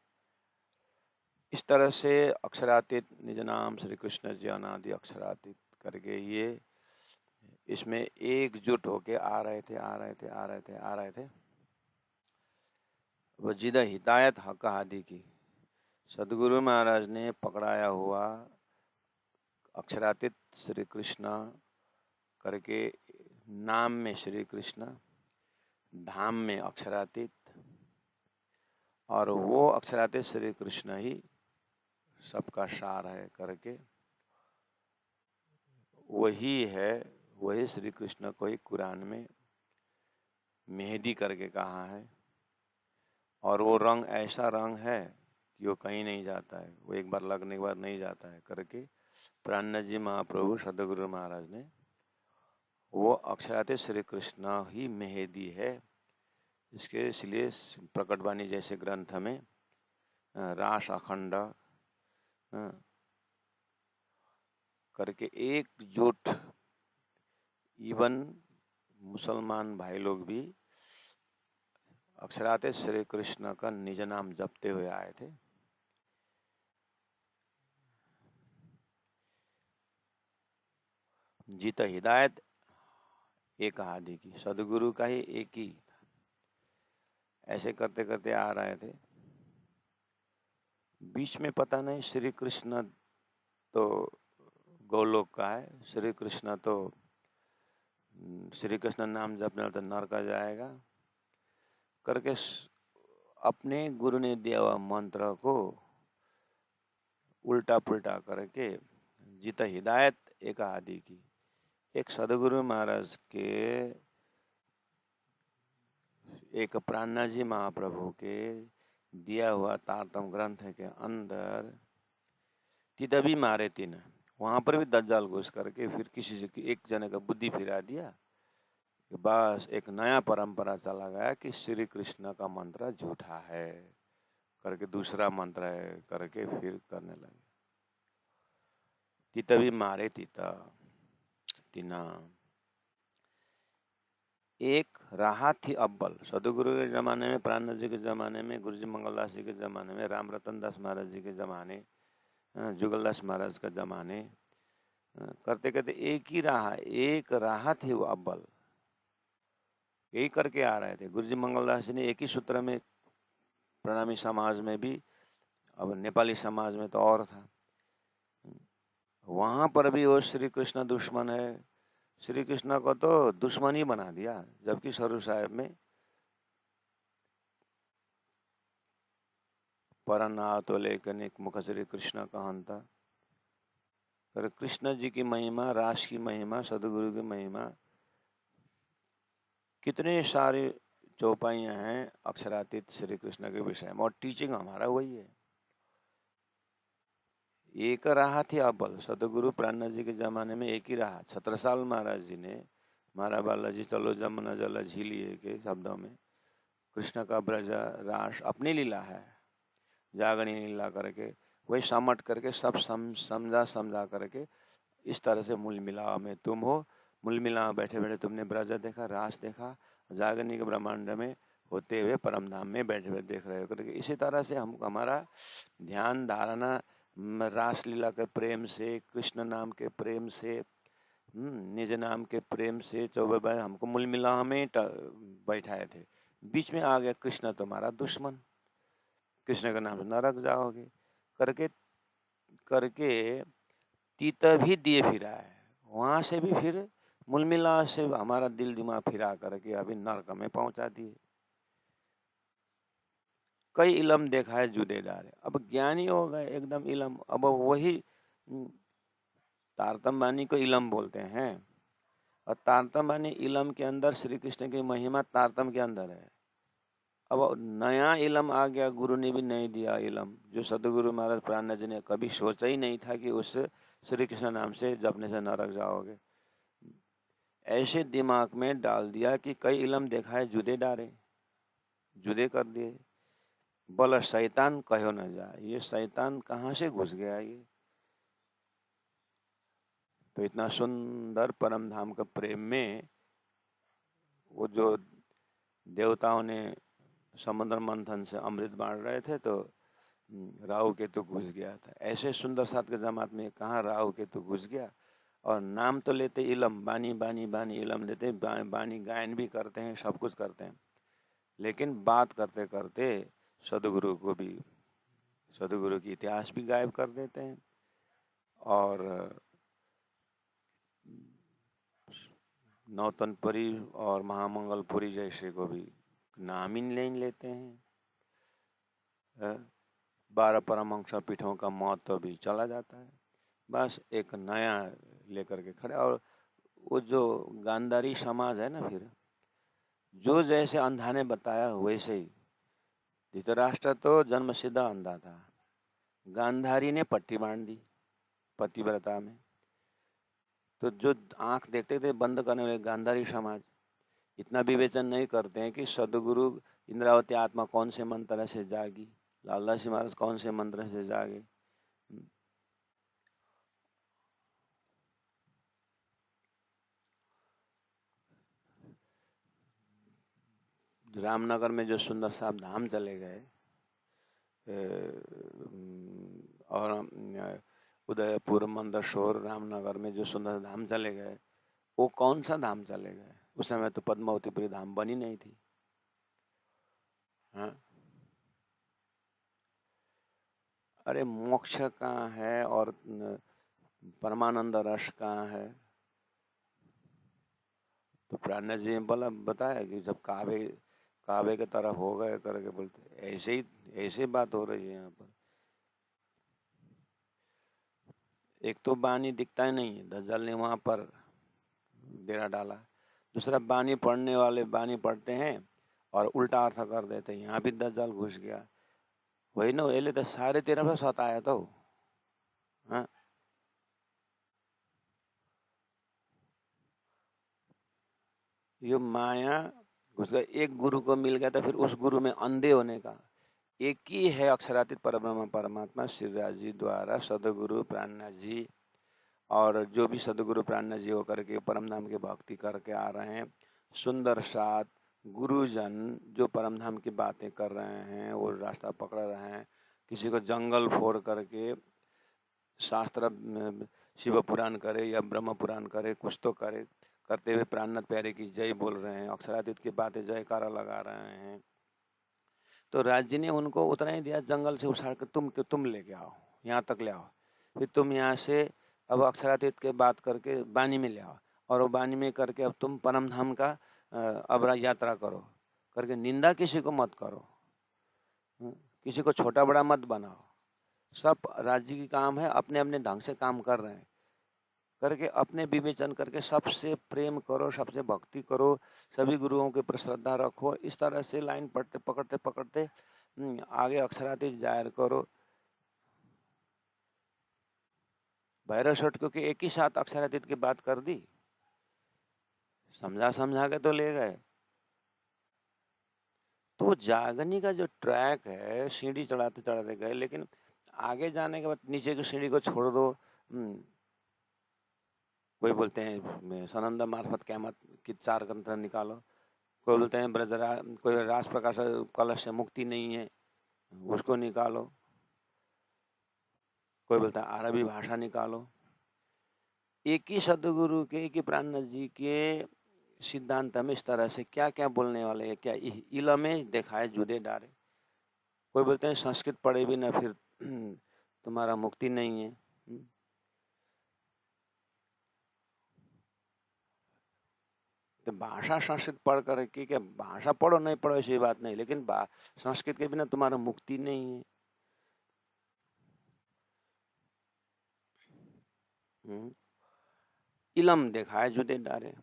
इस तरह से अक्षरातीत निज नाम श्री कृष्ण जी अनादि अक्षरातीत करके ये इसमें एकजुट होके आ रहे थे। वो जिद हिदायत हक आदि की सदगुरु महाराज ने पकड़ाया हुआ अक्षरातीत श्री कृष्ण करके, नाम में श्री कृष्ण, धाम में अक्षरातीत, और वो अक्षरातीत श्री कृष्ण ही सबका सार है करके, वही है, वही श्री कृष्ण को ही कुरान में मेहदी करके कहा है। और वो रंग ऐसा रंग है कि वो कहीं नहीं जाता है, वो एक बार लगने के बाद नहीं जाता है करके प्राण जी महाप्रभु सदगुरु महाराज ने वो अक्षरातीत श्री कृष्ण ही मेहदी है। इसके इसलिए प्रकटवाणी जैसे ग्रंथ में रास अखंड करके एकजुट, इवन मुसलमान भाई लोग भी अक्षरातीत श्री कृष्ण का निज नाम जपते हुए आए थे। जीत हिदायत एक आदि की, सदगुरु का ही एक ही, ऐसे करते करते आ रहे थे। बीच में पता नहीं श्री कृष्ण तो गोलोक का है, श्री कृष्ण तो श्री कृष्ण नाम जपने तो नरक जाएगा करके अपने गुरु ने दिया हुआ मंत्र को उल्टा पुल्टा करके जीत हिदायत एक आदि की, एक सदगुरु महाराज के, एक प्राणनाथ जी महाप्रभु के दिया हुआ तारतम ग्रंथ के अंदर तिदभी मारे तीन, वहां पर भी दज्जाल घुस करके फिर किसी से एक जने का बुद्धि फिरा दिया कि बस एक नया परंपरा चला गया कि श्री कृष्ण का मंत्र झूठा है करके दूसरा मंत्र है करके फिर करने लगे। तितभी मारे तीना, एक राह थी अव्वल। सदगुरु के जमाने में, प्राणनाथ जी के जमाने में, गुरु जी मंगलदास जी के जमाने में, राम रतन दास महाराज जी के जमाने, जुगलदास महाराज का जमाने, करते करते एक राह थी वो अव्वल, यही करके आ रहे थे। गुरु जी मंगलदास जी ने एक ही सूत्र में, प्रणामी समाज में भी, अब नेपाली समाज में तो और था, वहां पर भी वो श्री कृष्ण दुश्मन है, श्री कृष्ण को तो दुश्मन ही बना दिया। जबकि सरू साहेब में परना तो लेकिन एक मुख श्री कृष्ण कहनता, पर कृष्ण जी की महिमा, रास की महिमा, सदगुरु की महिमा, कितने सारे चौपाइयां हैं अक्षरातीत श्री कृष्ण के विषय में, और टीचिंग हमारा वही है। एक राह थी अव्वल, सदगुरु प्राणनाथ जी के जमाने में एक ही राह। छत्रसाल महाराज जी ने मारा बालाजी चलो जमुना जल झीलिए के शब्दों में कृष्ण का ब्रज रास अपनी लीला है, जागनी लीला करके वही समट करके सब समझा करके इस तरह से मूल मिलाव में तुम हो, मूल मिला बैठे बैठे तुमने ब्रज देखा, रास देखा, जागनिक ब्रह्मांड में होते हुए परम धाम में बैठे बैठे देख रहे हो करके। इसी तरह से हम हमारा ध्यान धारणा रास लीला के प्रेम से, कृष्ण नाम के प्रेम से, निज नाम के प्रेम से 24 बार हमको मूल मिला हमें बैठाए थे। बीच में आ गया कृष्ण तुम्हारा दुश्मन, कृष्ण के नाम से नरक जाओगे करके करके तीता भी दिए फिरा है। वहाँ से भी फिर मूल मिला से हमारा दिल दिमाग फिरा करके अभी नरक में पहुंचा दिए। कई इलम देखा है जुदे डारे। अब ज्ञानी हो गए एकदम इलम। अब वही तारतम बानी को इलम बोलते हैं, और तारतम बानी इलम के अंदर श्री कृष्ण की महिमा तारतम के अंदर है। अब नया इलम आ गया, गुरु ने भी नहीं दिया इलम, जो सदगुरु महाराज प्राणनाथ जी ने कभी सोचा ही नहीं था कि उस श्री कृष्ण नाम से जपने से नरक जाओगे। ऐसे दिमाग में डाल दिया कि कई इलम देखा है जुदे डारे, जुदे कर दिए। बोला शैतान कहो न जाए। ये शैतान कहाँ से घुस गया ये? तो इतना सुंदर परम धाम का प्रेम में वो जो देवताओं ने समुद्र मंथन से अमृत बांट रहे थे, तो राहु केतु घुस गया था। ऐसे सुंदर साथ के जमात में कहाँ राहु केतु घुस गया। और नाम तो लेते इलम, बानी बानी बानी इलम लेते, बानी गायन भी करते हैं, सब कुछ करते हैं, लेकिन बात करते करते सदगुरु की इतिहास भी गायब कर देते हैं, और नौतनपुरी और महामंगलपुरी जैसे को भी नाम ही नहीं लेते हैं। 12 परमहंस पीठों का महत्व भी चला जाता है। बस एक नया लेकर के खड़े। और वो जो गांधारी समाज है ना, फिर जो जैसे अंधा ने बताया वैसे ही। धृतराष्ट्र तो जन्मसिद्ध अंधा था, गांधारी ने पट्टी बांध दी पतिव्रता में। तो जो आंख देखते थे बंद करने वाले गांधारी समाज इतना विवेचन नहीं करते हैं कि सदगुरु इंद्रावती आत्मा कौन से मंत्र से जागी, लालदास जी महाराज कौन से मंत्र से जागे। रामनगर में जो सुंदर साहब धाम चले गए, और उदयपुर, मंदसौर, रामनगर में जो सुंदर धाम चले गए, वो कौन सा धाम चले गए? उस समय तो पद्मावतीपुरी धाम बनी नहीं थी। हाँ, अरे मोक्ष कहाँ है और परमानंद रस कहाँ है? तो प्राणनाथ जी ने बोला, बताया कि जब काबे के तरफ हो गए करके बोलते, ऐसे बात हो रही है यहाँ पर। एक तो बानी दिखता ही नहीं है, दज्जाल ने वहाँ पर डेरा डाला। दूसरा, बानी पढ़ने वाले बानी पढ़ते हैं और उल्टा अर्थ कर देते हैं, यहाँ भी दज्जाल घुस गया। वही न, यसले त चारैतिर सतायो त हो। हाँ, यो माया घुस गया। एक गुरु को मिल गया तो फिर उस गुरु में अंधे होने का। एक ही है अक्षरातीत परब्रह्म परमात्मा श्रीराज जी द्वारा सदगुरु प्राणनाथ जी, और जो भी सदगुरु प्राणनाथ जी होकर के परम नाम की भक्ति करके आ रहे हैं, सुंदर साथ गुरुजन जो परम धाम की बातें कर रहे हैं, वो रास्ता पकड़ रहे हैं। किसी को जंगल फोड़ करके शास्त्र शिव पुराण करे या ब्रह्म पुराण करे, कुछ तो करे, करते हुए प्राणनाथ प्यारे की जय बोल रहे हैं, अक्षरातीत की बातें जयकारा लगा रहे हैं। तो राज्य ने उनको उतना ही दिया, जंगल से उछाल कर तुम लेके आओ, यहाँ तक ले आओ, फिर तुम यहाँ से अब अक्षरातीत के बात करके बानी में ले आओ, और वो बानी में करके अब तुम परम धाम का अब यात्रा करो करके। निंदा किसी को मत करो, किसी को छोटा बड़ा मत बनाओ। सब राज्य की काम है, अपने अपने ढंग से काम कर रहे हैं करके अपने विवेचन करके सबसे प्रेम करो, सबसे भक्ति करो, सभी गुरुओं के पर श्रद्धा रखो। इस तरह से लाइन पढ़ते पकड़ते पकड़ते आगे अक्षरातीत जाहिर करो। भैरव शॉट क्योंकि एक ही साथ अक्षरातीत की बात कर दी, समझा के तो ले गए। तो जागनी का जो ट्रैक है, सीढ़ी चढ़ाते चढ़ाते गए, लेकिन आगे जाने के बाद नीचे की सीढ़ी को छोड़ दो। कोई बोलते हैं सनंद मार्फत क़यामत की 4 ग्रंथ निकालो, कोई बोलते हैं कोई रास प्रकाश कलश से मुक्ति नहीं है, उसको निकालो, कोई बोलता है अरबी भाषा निकालो। एक ही सदगुरु के, एक ही प्राणनाथ जी के सिद्धांत में इस तरह से क्या क्या बोलने वाले हैं, क्या इलम में दिखाए जुदे डारे। कोई बोलते हैं संस्कृत पढ़े भी ना फिर तुम्हारा मुक्ति नहीं है। तो भाषा संस्कृत पढ़ कर के, क्या भाषा पढ़ो नहीं पढ़ो ऐसी बात नहीं, लेकिन संस्कृत के बिना तुम्हारा मुक्ति नहीं है। इलम दिखाए जुदे डारे।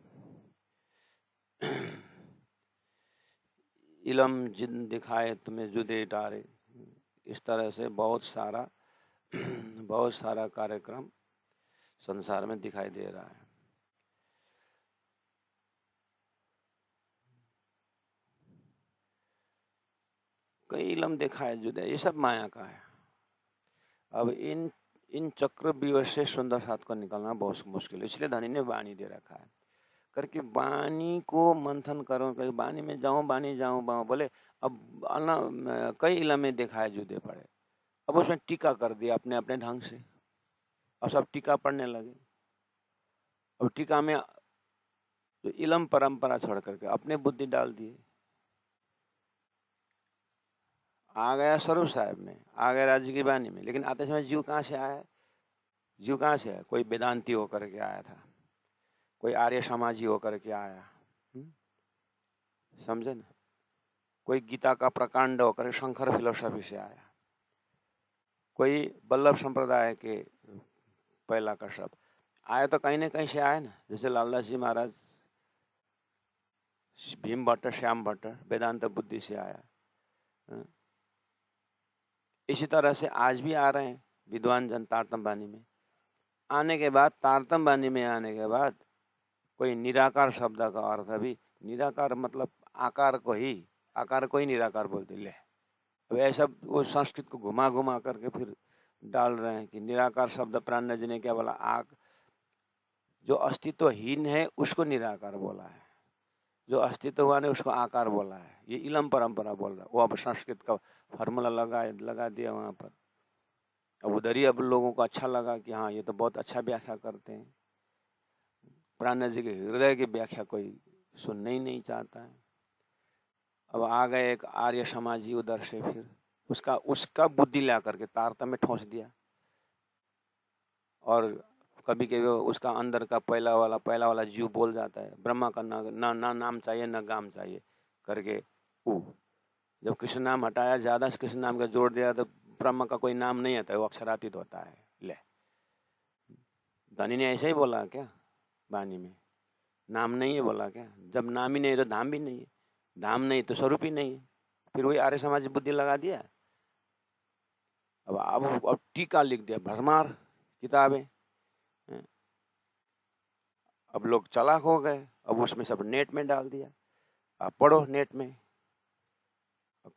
इलम जिन दिखाए तुम्हें जुदे डारे। इस तरह से बहुत सारा कार्यक्रम संसार में दिखाई दे रहा है। कई इलम दिखाए जुदे, ये सब माया का है। अब इन चक्रव्यूह से सुंदर साथ को निकालना बहुत मुश्किल है, इसलिए धनी ने वाणी दे रखा है करके। वाणी को मंथन करो, वाणी में जाऊं, वाणी जाऊं बोले। अब कई इलम में दिखाए जुदे पड़े, अब उसमें टीका कर दिया अपने अपने ढंग से, और सब टीका पढ़ने लगे। अब टीका में तो इलम परंपरा छोड़ करके अपने बुद्धि डाल दिए। आ गया स्वरूप साहब में, आ गया राज्य की वाणी में, लेकिन आते समय जीव कहाँ से आया? जीव कहाँ से है? कोई वेदांती होकर के आया था, कोई आर्य समाजी होकर के आया, समझे ना? कोई गीता का प्रकांड होकर शंकर फिलोसफी से आया, कोई वल्लभ संप्रदाय के पहला का शब्द आया, तो कहीं ना कहीं से आया ना। जैसे लालदास जी महाराज भीम भट्ट, श्याम भट्ट वेदांत बुद्धि से आया। इसी तरह से आज भी आ रहे हैं विद्वान जन तारतम वाणी में। आने के बाद, तारतम वाणी में आने के बाद कोई निराकार शब्द का अर्थ भी, निराकार मतलब आकार को ही निराकार बोलते ले। अब ऐसा वो संस्कृत को घुमा घुमा करके फिर डाल रहे हैं कि निराकार शब्द प्राणनाथ जी ने क्या बोला, जो अस्तित्वहीन है उसको निराकार बोला है, जो अस्तित्ववान है उसको आकार बोला है। ये इलम परंपरा बोल रहा है। वो अब संस्कृत का फार्मूला लगा दिया वहाँ पर। अब उधर ही अब लोगों को अच्छा लगा कि हाँ ये तो बहुत अच्छा व्याख्या करते हैं। प्राणनाथ जी के हृदय की व्याख्या कोई सुनना ही नहीं चाहता है। अब आ गए एक आर्य समाजी उधर से, फिर उसका बुद्धि ला करके तारतम्य में ठोस दिया। और कभी कभी उसका अंदर का पहला वाला जीव बोल जाता है, ब्रह्मा का ना नाम चाहिए न गाम चाहिए करके। जब कृष्ण नाम हटाया, ज्यादा से कृष्ण नाम का जोड़ दिया, तो ब्रह्मा का कोई नाम नहीं आता है, वो अक्षरातीत होता है। ले, धनी ने ऐसा ही बोला क्या वाणी में? नाम नहीं है बोला क्या? जब नाम ही नहीं तो धाम भी नहीं है, धाम नहीं तो स्वरूप ही नहीं है। फिर वही आर्य समाज बुद्धि लगा दिया। अब टीका लिख दिया, भरमार किताबें। अब लोग चालाक हो गए, अब उसमें सब नेट में डाल दिया। अब पढ़ो नेट में,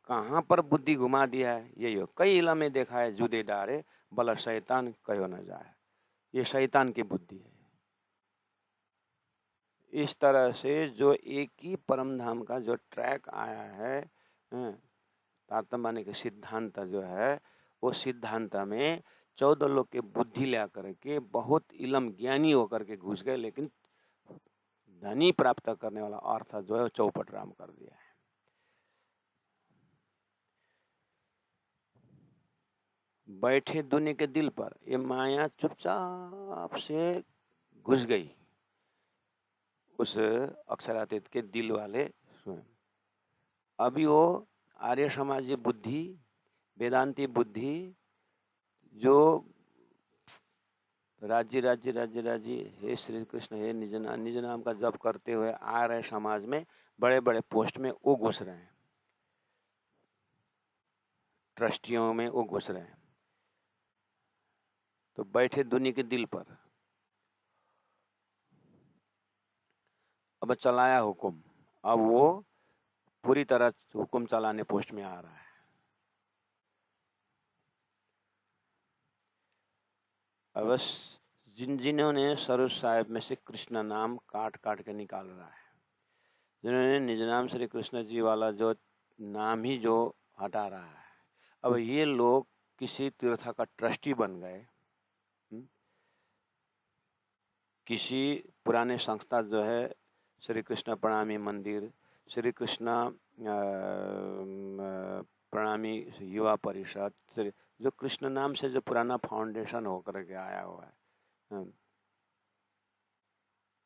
कहाँ पर बुद्धि घुमा दिया है। यही हो, कई इला में देखा है जुदे डारे बल शैतान कहो न जाए। ये शैतान की बुद्धि है। इस तरह से जो एक ही परम धाम का जो ट्रैक आया है, तारतम्य वाणी के सिद्धांत जो है, वो सिद्धांत में 14 लोग के बुद्धि ला करके बहुत इलम ज्ञानी होकर के घुस गए, लेकिन धनी प्राप्त करने वाला अर्थ जो है चौपट राम कर दिया है। बैठे दुनिया के दिल पर ये माया चुपचाप से घुस गई उस अक्षरातीत के दिल वाले स्वयं। अभी वो आर्य समाजी बुद्धि, वेदांती बुद्धि जो राज्य हे श्री कृष्ण हे निज नाम का जप करते हुए आ रहे समाज में, बड़े बड़े पोस्ट में वो घुस रहे हैं, ट्रस्टियों में वो घुस रहे हैं। तो बैठे दुनिया के दिल पर, अब चलाया हुकुम, अब वो पूरी तरह हुकुम चलाने पोस्ट में आ रहा है। अब जिन्होंने सरोज साहिब में से कृष्ण नाम काट काट के निकाल रहा है, जिन्होंने निज नाम श्री कृष्ण जी वाला जो नाम ही जो हटा रहा है, अब ये लोग किसी तीर्थ का ट्रस्टी बन गए, किसी पुराने संस्था जो है श्री कृष्ण प्रणामी मंदिर, श्री कृष्ण प्रणामी युवा परिषद, जो कृष्ण नाम से जो पुराना फाउंडेशन होकर के आया हुआ है,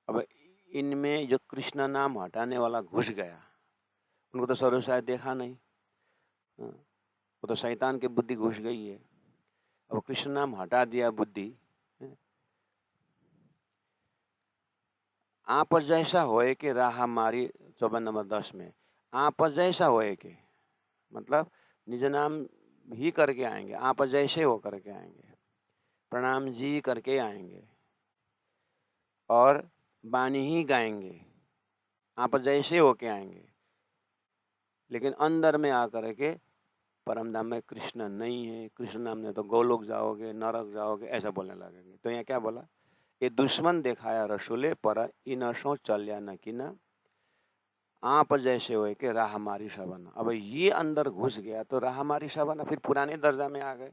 अब इनमें जो कृष्ण नाम हटाने वाला घुस गया, उनको तो सर्व शायद देखा नहीं, वो तो शैतान की बुद्धि घुस गई है। अब कृष्ण नाम हटा दिया बुद्धि, आप जैसा होए कि राह हमारी 54 नंबर 10 में, आप जैसा होए कि मतलब निज नाम ही करके आएंगे, आप जैसे हो करके आएंगे, प्रणाम जी करके आएंगे और बानी ही गाएंगे, आप जैसे होके आएंगे, लेकिन अंदर में आकर के परम धाम में कृष्ण नहीं है, कृष्ण नाम ने तो गोलोक जाओगे, नरक जाओगे, ऐसा बोलने लगेंगे। तो यहाँ क्या बोला, ये दुश्मन दिखाया रसूले पर इन सो चलिया न कि न, आप जैसे हो कि राह हमारी सबना। अब ये अंदर घुस गया तो राह हमारी सबना फिर पुराने दर्जा में आ गए।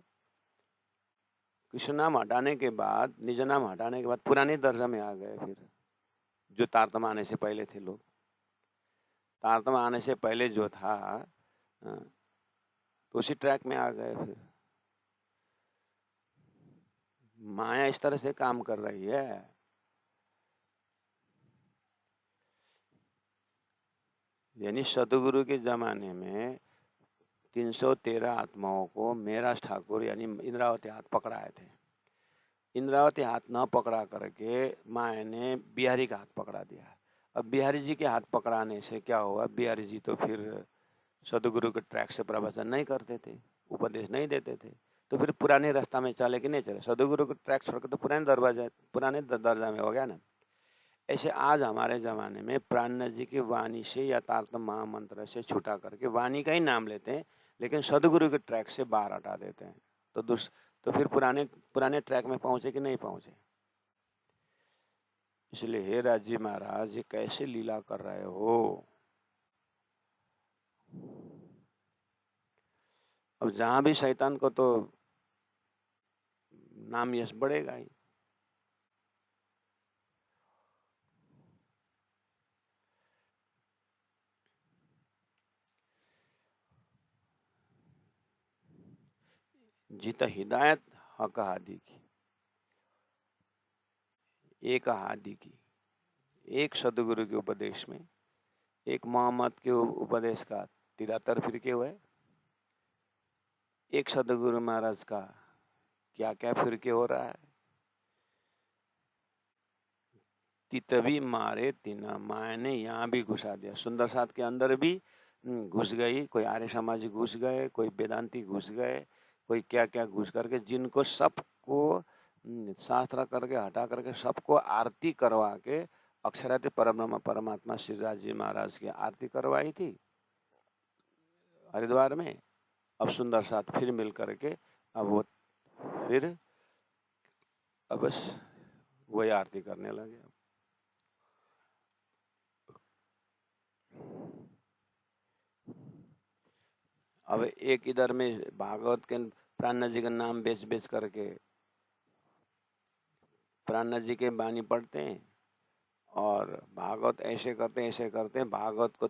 कृष्ण नाम हटाने के बाद, निज नाम हटाने के बाद पुराने दर्जा में आ गए। फिर जो तारतम आने से पहले थे लोग, तारतम आने से पहले जो था तो उसी ट्रैक में आ गए। फिर माया इस तरह से काम कर रही है। यानी सतगुरु के जमाने में 313 आत्माओं को मेराज ठाकुर यानी इंद्रावती हाथ पकड़ाए थे। इंद्रावती हाथ न पकड़ा करके माया ने बिहारी का हाथ पकड़ा दिया। अब बिहारी जी के हाथ पकड़ाने से क्या हुआ, बिहारी जी तो फिर सदगुरु के ट्रैक से प्रवचन नहीं करते थे, उपदेश नहीं देते थे, तो फिर पुराने रास्ता में चले कि नहीं चले। सदगुरु के ट्रैक छोड़ के तो पुराने दर्जा में हो गया ना। ऐसे आज हमारे ज़माने में प्राणनाथ जी की वाणी से या तारतम महामंत्र से छुटा करके वाणी का ही नाम लेते हैं, लेकिन सदगुरु के ट्रैक से बाहर हटा देते हैं। तो फिर पुराने ट्रैक में पहुंचे कि नहीं पहुंचे। इसलिए हे राजी महाराज, ये कैसे लीला कर रहे हो। अब जहां भी शैतान को तो नाम यश बढ़ेगा ही। जीता हिदायत हक हादी की, एक हादी की, एक सदगुरु के उपदेश में, एक मोहम्मद के उपदेश का 73 फिरके हुए, एक सदगुरु महाराज का क्या क्या फिरके हो रहा है। तितभी मारे तीना माया ने यहाँ भी घुसा दिया। सुंदर साथ के अंदर भी घुस गई, कोई आर्य समाजी घुस गए, कोई वेदांती घुस गए, कोई क्या क्या घुस करके, जिनको सबको शास्त्र करके हटा करके सबको आरती करवा के अक्षराति परब्रह्म परमात्मा श्रीराज जी महाराज की आरती करवाई थी हरिद्वार में। अब सुंदर साथ फिर मिल करके अब वो फिर अब बस वही आरती करने लगे। अब एक इधर में भागवत के प्राणनाथ जी का नाम बेच बेच करके प्राणनाथ जी के बानी पढ़ते हैं और भागवत ऐसे करते हैं। भागवत को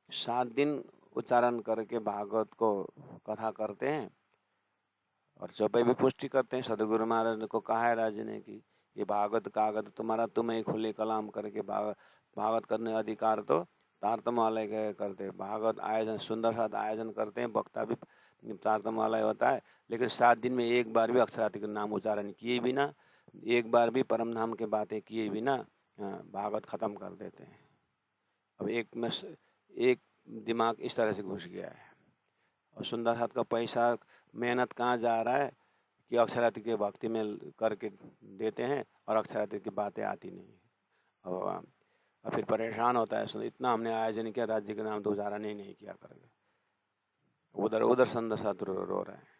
7 दिन उच्चारण करके भागवत को कथा करते हैं और चौपाई भी पुष्टि करते हैं। सदगुरु महाराज को कहा है राज ने कि ये भागवत कागज तुम्हारा, तुम्हें खुले कलाम करके भागवत करने अधिकार तो तारतमालय के करते। भागवत आयोजन सुंदर साथ आयोजन करते हैं, वक्ता भी तारतमालय होता है, लेकिन 7 दिन में एक बार भी अक्षरार्थ का नाम उच्चारण किए बिना, एक बार भी परम धाम के बातें किए बिना भागवत खत्म कर देते हैं। अब एक दिमाग इस तरह से घुस गया है और सुंदर साथ का पैसा मेहनत कहाँ जा रहा है कि अक्षरार्थ के भक्ति में करके देते हैं और अक्षरार्थ की बातें आती नहीं और फिर परेशान होता है। इतना हमने आयोजन किया, राज्य के नाम तो उच्चारण ही नहीं किया करके उधर उधर सुंदर साथ रो रहा है।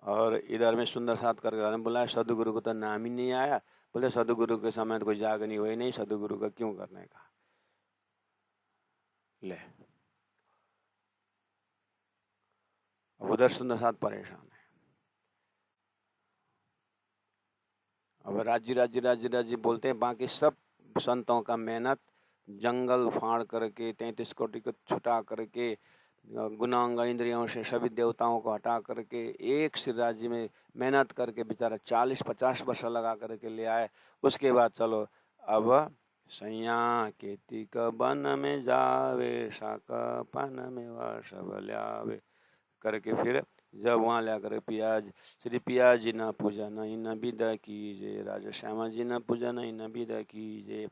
और इधर में सुंदर साथ करके बोला सदगुरु को तो नाम ही नहीं आया। बोले सदगुरु के समय तो कोई जागनी हुई नहीं, सदगुरु का क्यों करने का। ले अब उधर सुंदर साथ परेशान है। अब राज्य बोलते हैं। बाकी सब संतों का मेहनत जंगल फाड़ करके 33 कोटि को छुटा करके गुणांग इंद्रियों से सभी देवताओं को हटा करके एक श्री राज्य में मेहनत करके बेचारा 40-50 वर्ष लगा करके ले आए। उसके बाद चलो अब सैया खेती का बन में जावे साका पान में वर्षभ ल्यावे करके फिर जब वहाँ ला कर पियाज श्री पियाज जी न पूजन इन विदा कीजिए, राजा श्यामा जी न पूजन इन विदा कीजिए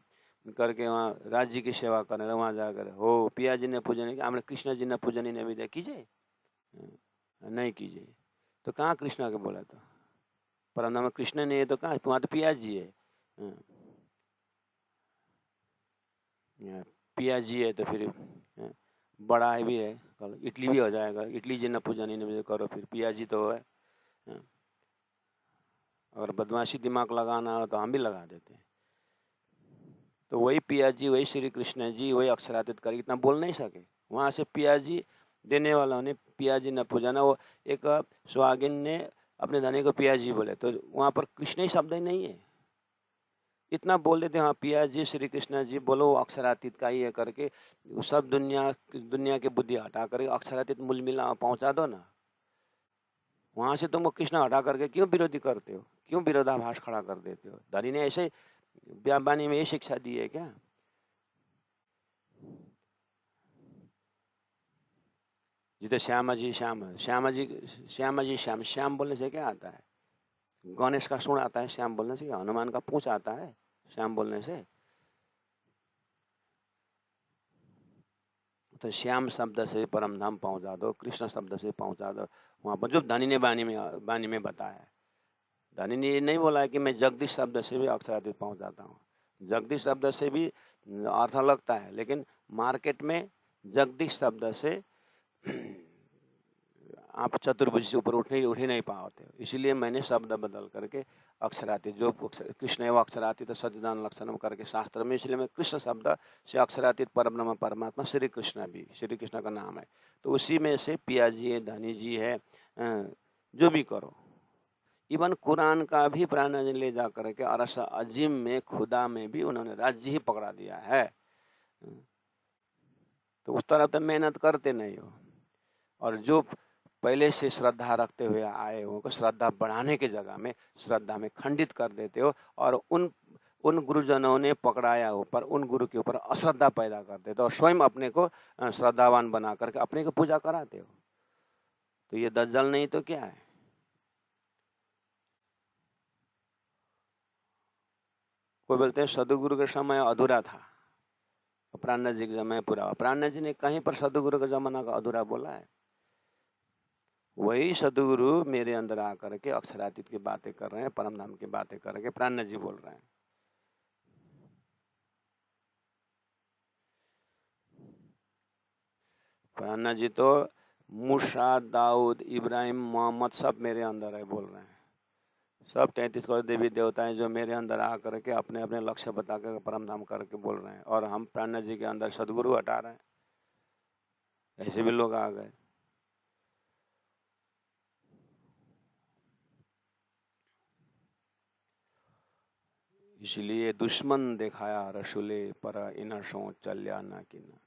करके वहाँ राज्य की सेवा करने लगे। वहाँ जाकर हो पिया जी ने पूजन किया, हमने कृष्ण जी ने पूजन ही नहीं कीजिए, नहीं कीजिए। तो कहाँ कृष्ण के बोला था, परम नाम कृष्ण नहीं है तो कहाँ, वहाँ तो पिया जी है। पिया जी है तो फिर बड़ा है भी है, कल इडली भी हो जाएगा। इडली जी ने पूजन ही नहीं करो, फिर पिया जी तो है। अगर बदमाशी दिमाग लगाना हो तो हम भी लगा देते हैं। तो वही पिया जी, वही श्री कृष्ण जी, वही अक्षरातीत कर इतना बोल नहीं सके। वहाँ से पिया जी देने वालों ने पिया जी न पूजना, वो एक सुहागिन ने अपने धनी को पिया जी बोले, तो वहाँ पर कृष्ण ही शब्द ही नहीं है। इतना बोल देते हाँ पिया जी श्री कृष्ण जी बोलो, वो अक्षरातीत का ही है करके सब दुनिया की बुद्धि हटा करके अक्षरातीत मूल मिला पहुँचा दो ना। वहाँ से तुम कृष्ण हटा करके क्यों विरोधी करते हो, क्यों विरोधाभास खड़ा कर देते हो। धनी ने ऐसे व्यापानी में ये शिक्षा दी है क्या। जिसे श्यामा जी श्याम बोलने से क्या आता है, गणेश का सूंड आता है श्याम बोलने से, हनुमान का पूंछ आता है श्याम बोलने से। तो श्याम शब्द से परम धाम पहुंचा दो, कृष्ण शब्द से पहुंचा दो। वहां पर जो धनी ने बानी में बताया, धनी ने ये नहीं बोला है कि मैं जगदीश शब्द से भी अक्षरातीत पहुंचाता हूँ। जगदीश शब्द से भी अर्थ लगता है, लेकिन मार्केट में जगदीश शब्द से आप चतुर्भुज से ऊपर उठ ही नहीं पाते हो। इसीलिए मैंने शब्द बदल करके अक्षरातीत, जो कृष्ण एवं अक्षरातीत तो सच्चिदानंद लक्षणम करके शास्त्र में, इसलिए मैं कृष्ण शब्द से अक्षरातीत परब्रह्म परमात्मा श्री कृष्ण भी श्री कृष्ण का नाम है। तो उसी में से पिया जी है, धनी जी है, जो भी करो। इवन कुरान का भी प्राण ले जा करके अरस अजीम में खुदा में भी उन्होंने राज्य ही पकड़ा दिया है। तो उस तरह तो मेहनत करते नहीं हो, और जो पहले से श्रद्धा रखते हुए आए हो, श्रद्धा बढ़ाने की जगह में श्रद्धा में खंडित कर देते हो, और उन गुरुजनों ने पकड़ाया ऊपर उन गुरु के ऊपर अश्रद्धा पैदा कर देते हो, और स्वयं अपने को श्रद्धावान बना करके अपने को पूजा कराते हो। तो ये दज्जल नहीं तो क्या है। कोई बोलते हैं सदगुरु का समय अधूरा था, प्राणनाथ जी का समय पूरा हुआ। प्राणनाथ जी ने कहीं पर सदगुरु का जमाना का अधूरा बोला है। वही सदगुरु मेरे अंदर आकर के अक्षरातीत की बातें कर रहे हैं, परम धाम की बातें करके प्राणनाथ जी बोल रहे हैं। प्राणनाथ जी तो मूसा, दाऊद, इब्राहिम, मोहम्मद सब मेरे अंदर है बोल रहे हैं। सब 33 करोड़ देवी देवताएं जो मेरे अंदर आकर के अपने अपने लक्ष्य बता कर परम धाम करके बोल रहे हैं, और हम प्राणनाथ जी के अंदर सदगुरु हटा रहे हैं। ऐसे भी लोग आ गए। इसलिए दुश्मन दिखाया रसूले पर इन सो चल्या ना कि ना।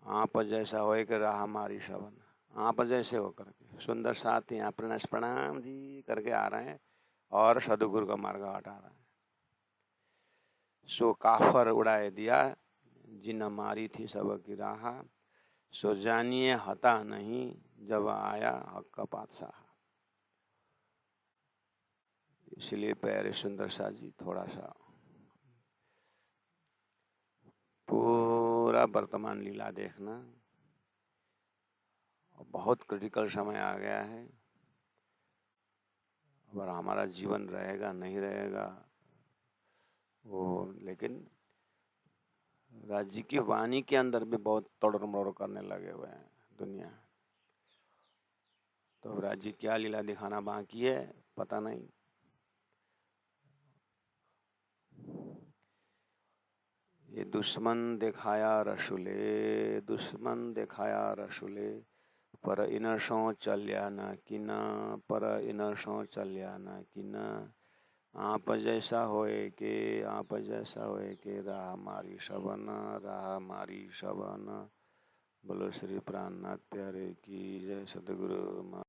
आप जैसा हो कि रहा हमारी शवन, आप जैसे हो करके सुंदर साथ यहाँ प्रणाम जी करके आ रहे हैं, और सदगुरु का मार्ग हटा रहे हैं। सो काफर उड़ाए दिया जिन मारी थी सबकी राह, सो जानिए हता नहीं जब आया हक का बादशाह। इसलिए प्यारे सुंदर सा जी थोड़ा सा पूरा वर्तमान लीला देखना। बहुत क्रिटिकल समय आ गया है। और हमारा जीवन रहेगा नहीं रहेगा वो, लेकिन राज्य की वाणी के अंदर भी बहुत तोड़ मरोड़ करने लगे हुए हैं दुनिया। तो अब राज जी क्या लीला दिखाना बाकी है पता नहीं। ये दुश्मन दिखाया रसूले, दुश्मन दिखाया रसूले, पर इन सो चल्या न किना, पर इन सो चल्या न किना। आप जैसा होए के, आप जैसा होए के, राह मारी सबन, राह मारी सबन। बोलो श्री प्राणनाथ प्यारे की जय। सतगुरु